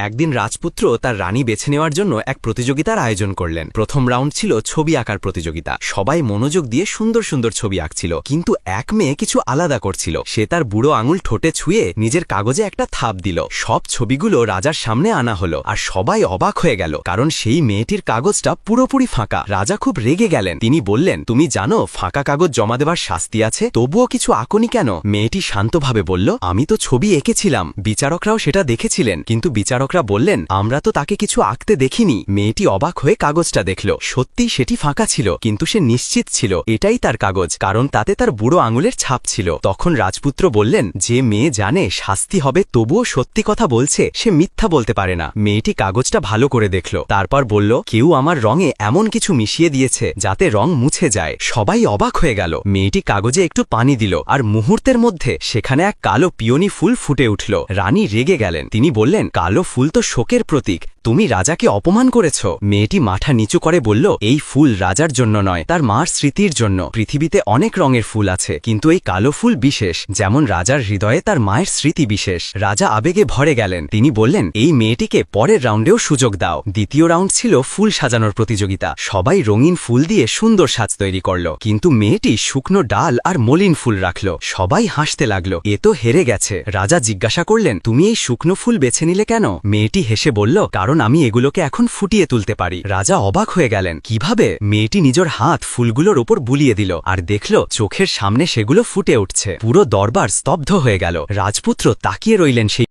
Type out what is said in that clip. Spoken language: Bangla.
একদিন রাজপুত্র তার রানী বেছে নেওয়ার জন্য এক প্রতিযোগিতার আয়োজন করলেন। প্রথম রাউন্ড ছিল ছবি আঁকার প্রতিযোগিতা। সবাই মনোযোগ দিয়ে সুন্দর সুন্দর ছবি আঁকছিল, কিন্তু এক মেয়ে কিছু আলাদা করছিল। সে তার বুড়ো আঙুল ঠোঁটে ছুঁয়ে নিজের কাগজে একটা থাপ দিল। সব ছবিগুলো রাজার সামনে আনা হলো, আর সবাই অবাক হয়ে গেল, কারণ সেই মেয়েটির কাগজটা পুরোপুরি ফাঁকা। রাজা খুব রেগে গেলেন। তিনি বললেন, তুমি জানো ফাঁকা কাগজ জমা দেওয়ার শাস্তি আছে, তবুও কিছু আঁকোনি কেন? মেয়েটি শান্তভাবে বলল, আমি তো ছবি এঁকেছিলাম, বিচারকরাও সেটা দেখেছিলেন, কিন্তু বিচারকরা বললেন আমরা তো তাকে কিছু আঁকতে দেখিনি। মেয়েটি অবাক হয়ে কাগজটা দেখল। সত্যিই সেটি ফাঁকা ছিল, কিন্তু সে নিশ্চিত ছিল এটাই তার কাগজ, কারণ তাতে তার বুড়ো আঙুলের ছাপ ছিল। তখন রাজপুত্র বললেন, যে মেয়ে জানে শাস্তি হবে তবুও সত্যি কথা বলছে, সে মিথ্যা বলতে পারে না। মেয়েটি কাগজটা ভালো করে দেখল, তারপর বলল, কেউ আমার রঙে এমন কিছু মিশিয়ে দিয়েছে যাতে রং মুছে যায়। সবাই অবাক হয়ে গেল। মেয়েটি কাগজে একটু পানি দিল, আর মুহূর্তের মধ্যে সেখানে এক কালো পিওনি ফুল ফুটে উঠল। রানী রেগে গেলেন। তিনি বললেন, কালো ফুল তো শোকের প্রতীক, তুমি রাজাকে অপমান করেছ। মেয়েটি মাথা নিচু করে বলল, এই ফুল রাজার জন্য নয়, তার মার স্মৃতির জন্য। পৃথিবীতে অনেক রঙের ফুল আছে, কিন্তু এই কালো ফুল বিশেষ, যেমন রাজার হৃদয়ে তার মায়ের স্মৃতি বিশেষ। রাজা আবেগে ভরে গেলেন। তিনি বললেন, এই মেয়েটিকে পরের রাউন্ডেও সুযোগ দাও। দ্বিতীয় রাউন্ড ছিল ফুল সাজানোর প্রতিযোগিতা। সবাই রঙিন ফুল দিয়ে সুন্দর সাজ তৈরি করল, কিন্তু মেয়েটি শুকনো ডাল আর মলিন ফুল রাখল। সবাই হাসতে লাগলো, এ তো হেরে গেছে। রাজা জিজ্ঞাসা করলেন, তুমি এই শুকনো ফুল বেছে নিলে কেন? মেয়েটি হেসে বলল, কারণ আমি এগুলোকে এখন ফুটিয়ে তুলতে পারি। রাজা অবাক হয়ে গেলেন, কিভাবে? মেয়েটি নিজের হাত ফুলগুলোর ওপর বুলিয়ে দিল, আর দেখল চোখের সামনে সেগুলো ফুটে উঠছে। পুরো দরবার স্তব্ধ হয়ে গেল। রাজপুত্র তাকিয়ে রইলেন সেই